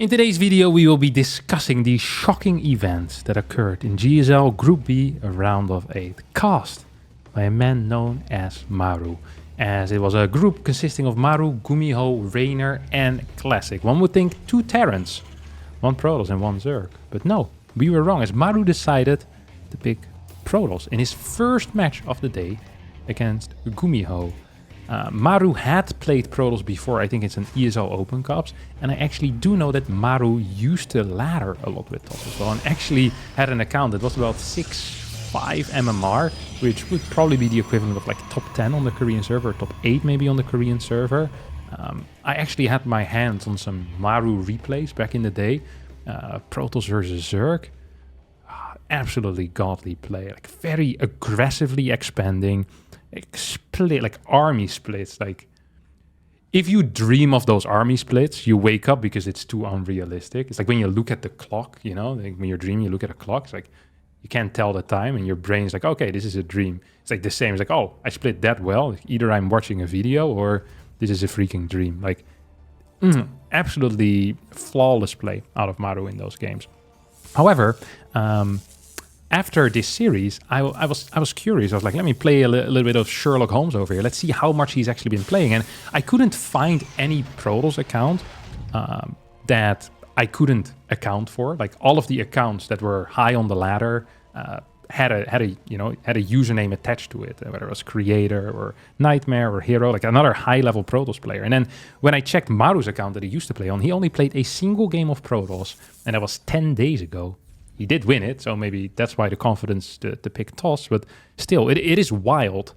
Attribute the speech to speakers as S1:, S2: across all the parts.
S1: In today's video, we will be discussing the shocking events that occurred in GSL Group B, a round of 8, cast by a man known as Maru, as it was a group consisting of Maru, Gumiho, Rainer, and Classic. One would think 2 Terrans, 1 Protoss and 1 Zerg, but no, we were wrong, as Maru decided to pick Protoss in his first match of the day against Gumiho. Maru had played Protoss before, I think it's an ESL Open Cups, and I actually do know that Maru used to ladder a lot with TOS as well, and actually had an account that was about 6.5 MMR, which would probably be the equivalent of like top 10 on the Korean server, top 8 maybe on the Korean server. I actually had my hands on some Maru replays back in the day, Protoss versus Zerg. Absolutely godly play, like very aggressively expanding, like army splits. Like if you dream of those army splits, you wake up because it's too unrealistic. It's like when you look at the clock, you know, like when you're dreaming, you look at a clock, it's like you can't tell the time and your brain's like, okay, this is a dream. It's like the same. It's like, oh, I split that well. Either I'm watching a video or this is a freaking dream. Like absolutely flawless play out of Maru in those games. However, after this series, I was curious. I was like, let me play a little bit of Sherlock Holmes over here. Let's see how much he's actually been playing. And I couldn't find any Protoss account that I couldn't account for. Like all of the accounts that were high on the ladder had a username attached to it, whether it was Creator or Nightmare or Hero, like another high-level Protoss player. And then when I checked Maru's account that he used to play on, he only played a single game of Protoss, and that was 10 days ago. He did win it, so maybe that's why the confidence to pick TOS, but still, it is wild,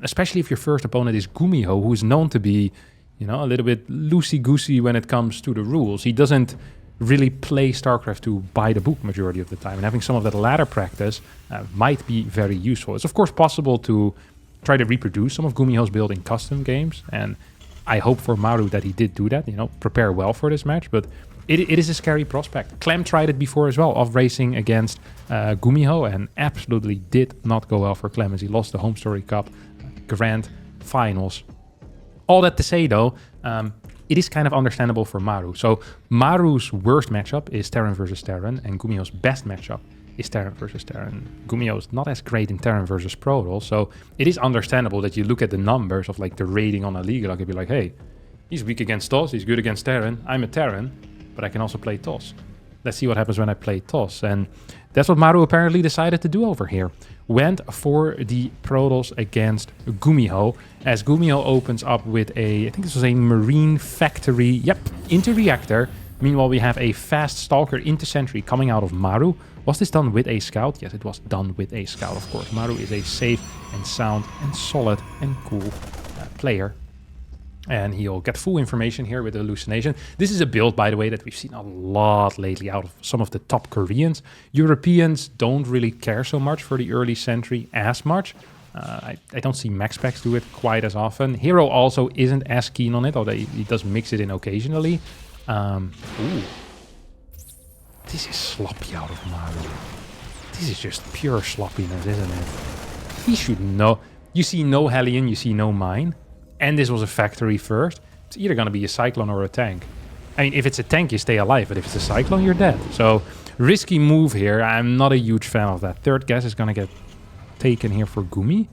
S1: especially if your first opponent is Gumiho, who is known to be, you know, a little bit loosey-goosey when it comes to the rules. He doesn't really play StarCraft 2 by the book majority of the time, and having some of that ladder practice might be very useful. It's of course possible to try to reproduce some of Gumiho's build in custom games, and I hope for Maru that he did do that, you know, prepare well for this match, but it is a scary prospect. Clem tried it before as well, off racing against Gumiho, and absolutely did not go well for Clem as he lost the Home Story Cup Grand Finals. All that to say though, it is kind of understandable for Maru. So Maru's worst matchup is Terran versus Terran, and Gumiho's best matchup is Terran versus Terran. Gumiho is not as great in Terran versus Protoss, so it is understandable that you look at the numbers of like the rating on a league, like, be like, hey, he's weak against TOS, he's good against Terran, I'm a Terran, but I can also play TOS. Let's see what happens when I play TOS. And that's what Maru apparently decided to do over here. Went for the Protoss against Gumiho, as Gumiho opens up with a, I think this was a Marine Factory, yep, into Reactor. Meanwhile, we have a fast Stalker into Sentry coming out of Maru. Was this done with a Scout? Yes, it was done with a Scout, of course. Maru is a safe and sound and solid and cool player. And he'll get full information here with Hallucination. This is a build, by the way, that we've seen a lot lately out of some of the top Koreans. Europeans don't really care so much for the early Sentry as much. I don't see Max Packs do it quite as often. Hero also isn't as keen on it, although he does mix it in occasionally. Ooh. This is sloppy out of Maru. This is just pure sloppiness, isn't it? He should know. You see no Hellion, you see no Mine. And this was a factory first. It's either going to be a Cyclone or a tank. I mean, if it's a tank, you stay alive. But if it's a Cyclone, you're dead. So, risky move here. I'm not a huge fan of that. Third gas is going to get taken here for Gumi.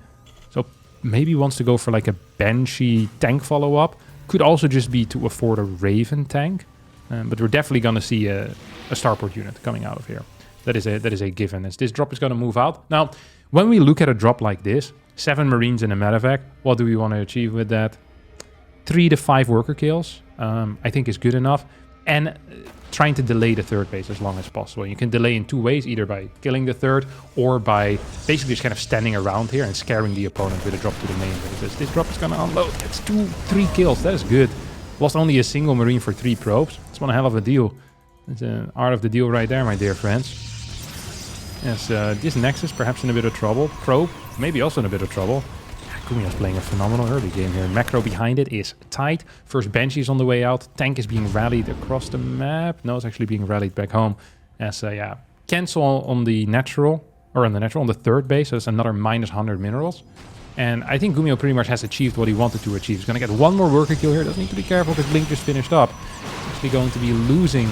S1: So, maybe wants to go for like a Banshee tank follow-up. Could also just be to afford a Raven tank. But we're definitely going to see a starport unit coming out of here. That is a given, as this drop is going to move out. Now, when we look at a drop like this, 7 Marines in a medevac. What do we want to achieve with that? 3 to 5 worker kills, I think is good enough. And trying to delay the third base as long as possible. You can delay in 2 ways, either by killing the third or by basically just kind of standing around here and scaring the opponent with a drop to the main base. This drop is going to unload. That's 3 kills. That is good. Lost only a single Marine for 3 probes. It's one hell of a deal. It's an art of the deal right there, my dear friends. Yes, this Nexus perhaps in a bit of trouble. Probe, maybe also in a bit of trouble. Gumiho's playing a phenomenal early game here. Macro behind it is tight. First Banshee is on the way out. Tank is being rallied across the map. No, it's actually being rallied back home. As, cancel on the natural, on the third base. So it's another minus 100 minerals. And I think Gumiho pretty much has achieved what he wanted to achieve. He's going to get one more worker kill here. Doesn't need to be careful because Blink just finished up. actually going to be losing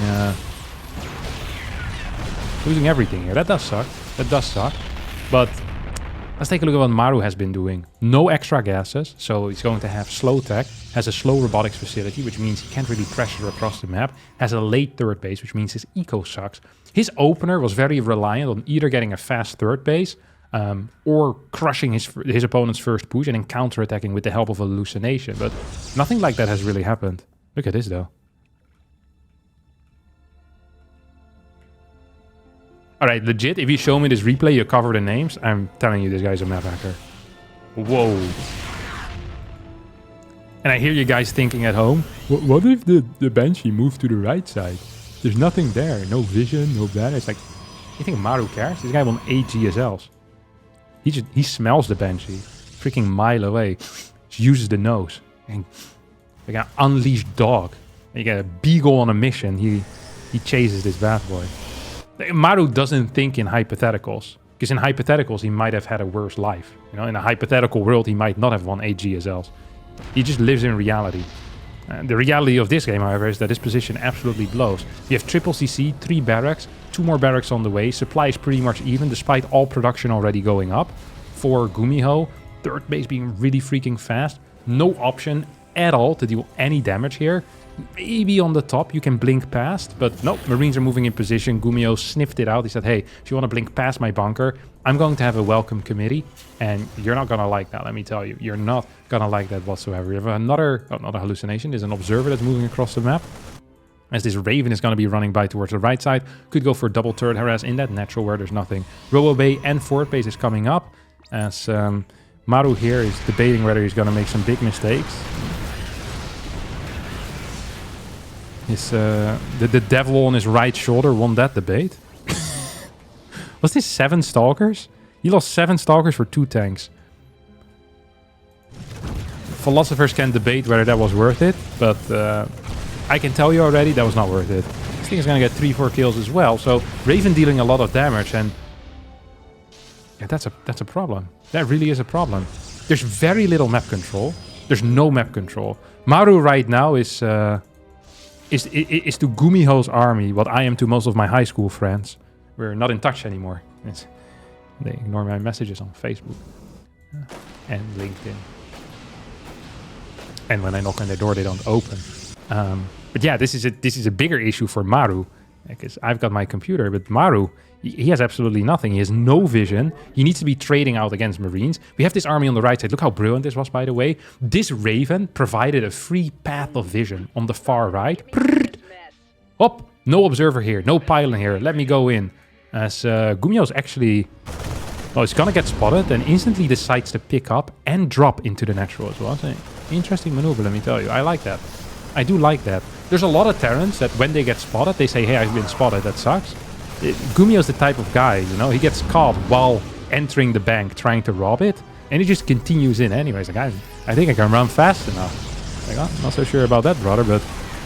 S1: losing everything here. That does suck. That does suck. But let's take a look at what Maru has been doing. No extra gases, so he's going to have slow tech, has a slow robotics facility, which means he can't really pressure across the map, has a late third base, which means his eco sucks. His opener was very reliant on either getting a fast third base or crushing his opponent's first push and then counterattacking with the help of a hallucination. But nothing like that has really happened. Look at this though. Alright, legit, if you show me this replay, you cover the names, I'm telling you this guy's a map hacker. Whoa. And I hear you guys thinking at home, what if the Banshee moved to the right side? There's nothing there, no vision, no that. It's like, you think Maru cares? This guy won 8 GSLs. He smells the Banshee, freaking mile away. Just uses the nose. And like an unleashed dog. You get a beagle on a mission, he chases this bad boy. Maru doesn't think in hypotheticals. Because in hypotheticals, he might have had a worse life. You know, in a hypothetical world, he might not have won 8 GSLs. He just lives in reality. The reality of this game, however, is that this position absolutely blows. You have triple CC, 3 barracks, 2 more barracks on the way. Supply is pretty much even, despite all production already going up. For Gumiho, third base being really freaking fast. No option at all to deal any damage here. Maybe on the top you can blink past, but no, Marines are moving in position. Gumiho sniffed it out. He said, hey, if you want to blink past my bunker, I'm going to have a welcome committee, and you're not going to like that, let me tell you. You're not going to like that whatsoever. You have another, not a hallucination, there's an observer that's moving across the map. As this Raven is going to be running by towards the right side. Could go for double turret harass in that natural where there's nothing. Robo Bay and Fort Base is coming up, as Maru here is debating whether he's going to make some big mistakes. The devil on his right shoulder won that debate. Was this 7 stalkers? He lost 7 stalkers for 2 tanks. Philosophers can debate whether that was worth it, but I can tell you already that was not worth it. This thing is going to get 3-4 kills as well, so Raven dealing a lot of damage, and yeah, that's a problem. That really is a problem. There's very little map control. There's no map control. Maru right now is to Gumiho's army what I am to most of my high school friends. We're not in touch anymore. They ignore my messages on Facebook and LinkedIn. And when I knock on their door, they don't open. But yeah, this is a bigger issue for Maru, because I've got my computer, but Maru, he has absolutely nothing. He has no vision. He needs to be trading out against Marines. We have this army on the right side. Look how brilliant this was, by the way. This Raven provided a free path of vision on the far right. Hop! No observer here. No pylon here. Let me go in. As Gumiho's actually... well, he's gonna get spotted and instantly decides to pick up and drop into the natural as well. It's an interesting maneuver, let me tell you. I like that. I do like that. There's a lot of Terrans that when they get spotted, they say, hey, I've been spotted. That sucks. Gumiho's the type of guy, you know, he gets caught while entering the bank trying to rob it, and he just continues in anyways. Like, I think I can run fast enough. Like, I'm not so sure about that, brother, but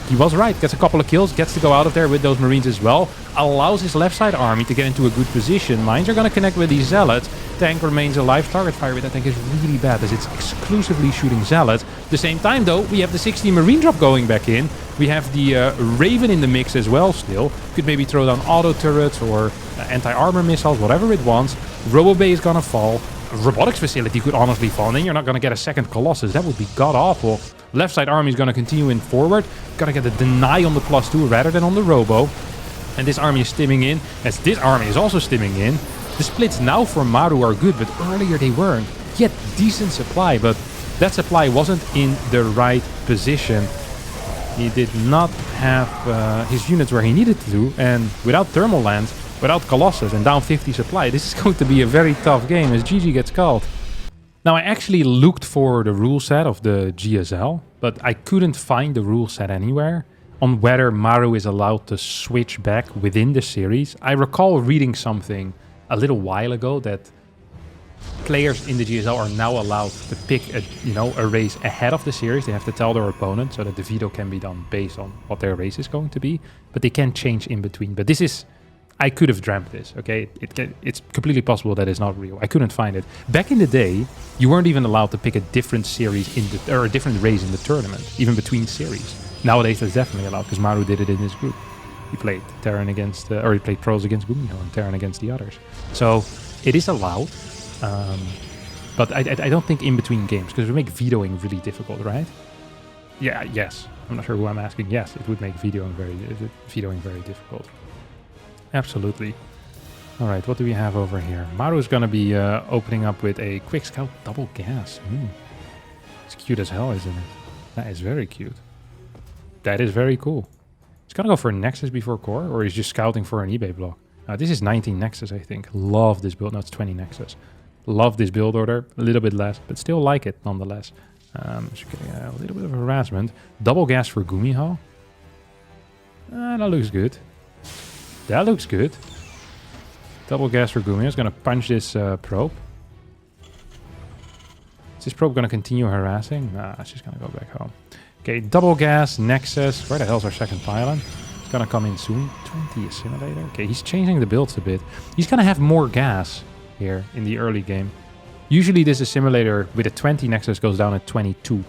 S1: he was right. Gets a couple of kills, gets to go out of there with those Marines as well, allows his left side army to get into a good position. Mines are going to connect with these Zealots. Tank remains alive. Target fire with that tank is really bad as it's exclusively shooting Zealots. At the same time, though, we have the 60 Marine drop going back in. We have the Raven in the mix as well still. Could maybe throw down auto turrets or anti-armor missiles, whatever it wants. Robo Bay is going to fall. Robotics facility could honestly fall, and then you're not going to get a second Colossus. That would be god-awful. Left side army is going to continue in forward. Going to get a deny on the +2 rather than on the Robo. And this army is stimming in, as this army is also stimming in. The splits now for Maru are good, but earlier they weren't. He had decent supply, but that supply wasn't in the right position. He did not have his units where he needed to, and without thermal lands, without Colossus and down 50 supply, this is going to be a very tough game as GG gets called. Now, I actually looked for the rule set of the GSL, but I couldn't find the rule set anywhere on whether Maru is allowed to switch back within the series. I recall reading something a little while ago that players in the GSL are now allowed to pick a race ahead of the series. They have to tell their opponent so that the veto can be done based on what their race is going to be, but they can change in between. But this is... I could have dreamt this, okay? It's completely possible that it's not real. I couldn't find it. Back in the day, you weren't even allowed to pick a different series or a different race in the tournament, even between series. Nowadays, that's definitely allowed because Maru did it in his group. He played Terran against, or he played pros against Gumiho and Terran against the others. So it is allowed, but I don't think in between games because it would make vetoing really difficult, right? Yeah, yes. I'm not sure who I'm asking. Yes, it would make vetoing very difficult. Absolutely. All right, what do we have over here? Maru's going to be opening up with a quick scout double gas. It's cute as hell, isn't it? That is very cute. That is very cool. He's going to go for Nexus before core, or he's just scouting for an eBay block. This is 19 Nexus, I think. Love this build. No, it's 20 Nexus. Love this build order. A little bit less, but still like it nonetheless. Just getting a little bit of harassment. Double gas for Gumiho. That looks good. That looks good. Double gas for Gumiho. Is going to punch this probe. Is this probe going to continue harassing? Nah, it's just going to go back home. Okay, double gas, Nexus. Where the hell's our second pylon? It's going to come in soon. 20 assimilator. Okay, he's changing the builds a bit. He's going to have more gas here in the early game. Usually this assimilator with a 20 Nexus goes down at 22.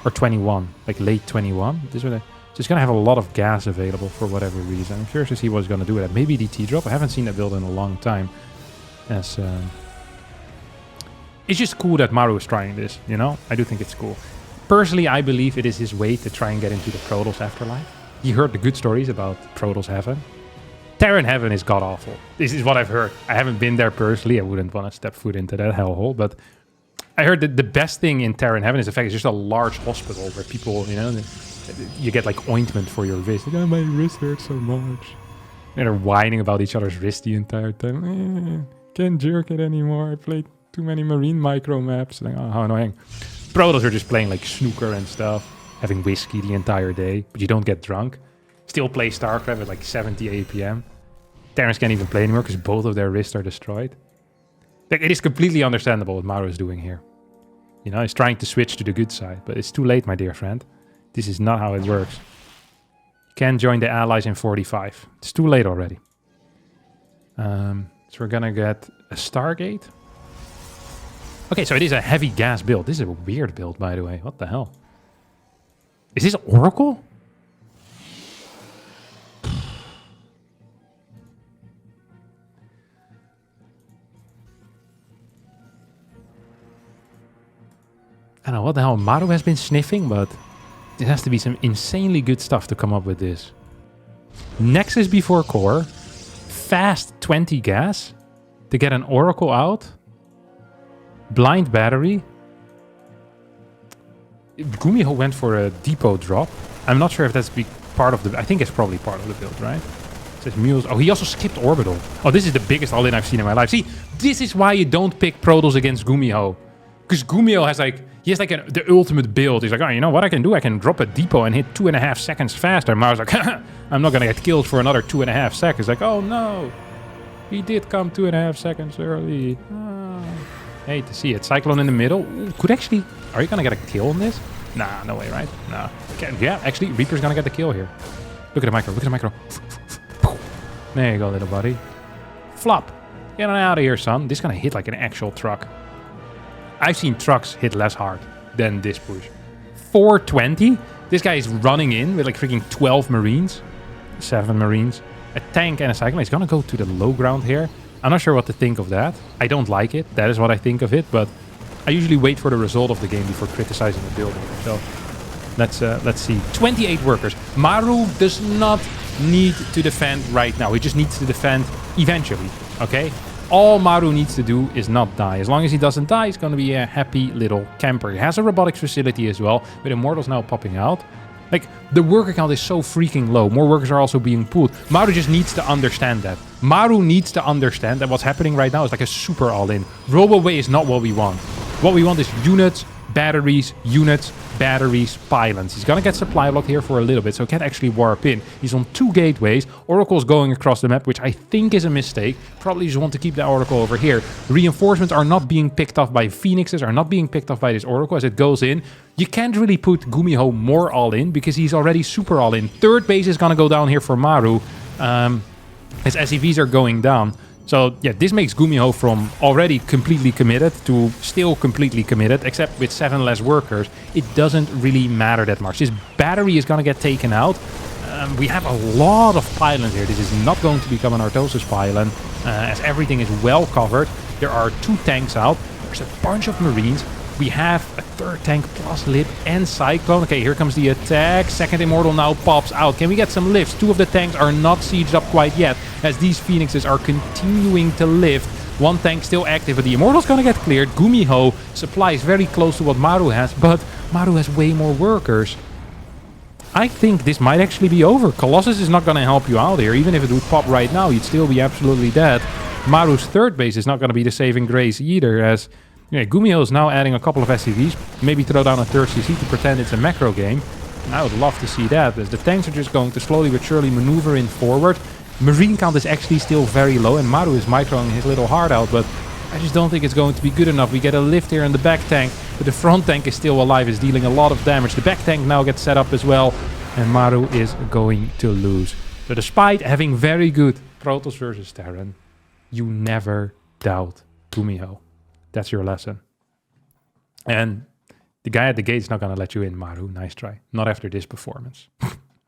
S1: Or 21. Like late 21. This one, so it's going to have a lot of gas available for whatever reason. I'm curious to see what he's going to do with that. Maybe DT drop. I haven't seen that build in a long time. As... it's just cool that Maru is trying this, you know? I do think it's cool. Personally, I believe it is his way to try and get into the Protoss afterlife. He heard the good stories about Protoss Heaven. Terran Heaven is god-awful. This is what I've heard. I haven't been there personally. I wouldn't want to step foot into that hellhole. But I heard that the best thing in Terran Heaven is the fact it's just a large hospital where people, you know, you get like ointment for your wrist. Like, oh, my wrist hurts so much. And they're whining about each other's wrist the entire time. Can't jerk it anymore. I played too many marine micro maps. Like, oh, how annoying. Protoss are just playing like snooker and stuff, having whiskey the entire day, but you don't get drunk. Still play StarCraft at like 70 APM. Terrans can't even play anymore because both of their wrists are destroyed. Like, it is completely understandable what Maru is doing here. You know, he's trying to switch to the good side, but it's too late, my dear friend. This is not how it works. You can't join the allies in 45. It's too late already. So we're gonna get a Stargate. Okay, so it is a heavy gas build. This is a weird build, by the way. What the hell? Is this Oracle? I don't know what the hell Maru has been sniffing, but it has to be some insanely good stuff to come up with this. Nexus before core. Fast 20 gas to get an Oracle out. Blind battery. Gumiho went for a depot drop. I'm not sure if that's part of the... I think it's probably part of the build, right? It says mules. Oh, he also skipped orbital. Oh, this is the biggest all-in I've seen in my life. See, this is why you don't pick Protoss against Gumiho. Because Gumiho has like... He has like the ultimate build. He's like, oh, you know what I can do? I can drop a depot and hit 2.5 seconds faster. Maru's like, I'm not going to get killed for another 2.5 seconds. Like, oh no. He did come 2.5 seconds early. Hate to see it. Cyclone in the middle. Ooh, could actually... Are you going to get a kill on this? Nah, no way, right? Nah. Okay, yeah, actually, Reaper's going to get the kill here. Look at the micro. Look at the micro. There you go, little buddy. Flop. Get on out of here, son. This is going to hit like an actual truck. I've seen trucks hit less hard than this push. 420. This guy is running in with like freaking 12 Marines. 7 Marines. A tank and a cyclone. He's going to go to the low ground here. I'm not sure what to think of that. I don't like it. That is what I think of it. But I usually wait for the result of the game before criticizing the building. So let's see. 28 workers. Maru does not need to defend right now. He just needs to defend eventually. Okay? All Maru needs to do is not die. As long as he doesn't die, he's going to be a happy little camper. He has a robotics facility as well, with Immortals now popping out. Like, the worker count is so freaking low. More workers are also being pulled. Maru just needs to understand that. Maru needs to understand that what's happening right now is like a super all-in. Roboway is not what we want. What we want is units, batteries, pylons. He's gonna get supply locked here for a little bit, so he can't actually warp in. He's on 2 gateways. Oracle's going across the map, which I think is a mistake. Probably just want to keep the Oracle over here. Reinforcements are not being picked off by Phoenixes, are not being picked off by this Oracle as it goes in. You can't really put Gumiho more all-in because he's already super all-in. 3rd base is gonna go down here for Maru. His SCVs are going down. So yeah, this makes Gumiho from already completely committed to still completely committed, except with 7 less workers. It doesn't really matter that much. This battery is going to get taken out. We have a lot of pylons here. This is not going to become an Artosis pylon, as everything is well covered. There are 2 tanks out. There's a bunch of Marines. We have a 3rd tank plus Lip and Cyclone. Okay, here comes the attack. 2nd Immortal now pops out. Can we get some lifts? 2 of the tanks are not sieged up quite yet, as these Phoenixes are continuing to lift. 1 tank still active, but the Immortal's gonna get cleared. Gumiho supply is very close to what Maru has, but Maru has way more workers. I think this might actually be over. Colossus is not gonna help you out here. Even if it would pop right now, you'd still be absolutely dead. Maru's 3rd base is not gonna be the saving grace either, as yeah, Gumiho is now adding a couple of SCVs, maybe throw down a 3rd CC to pretend it's a macro game. And I would love to see that, as the tanks are just going to slowly but surely maneuver in forward. Marine count is actually still very low, and Maru is microing his little heart out, but I just don't think it's going to be good enough. We get a lift here in the back tank, but the front tank is still alive, is dealing a lot of damage. The back tank now gets set up as well, and Maru is going to lose. So despite having very good Protoss versus Terran, you never doubt Gumiho. That's your lesson. And the guy at the gate is not going to let you in, Maru. Nice try. Not after this performance.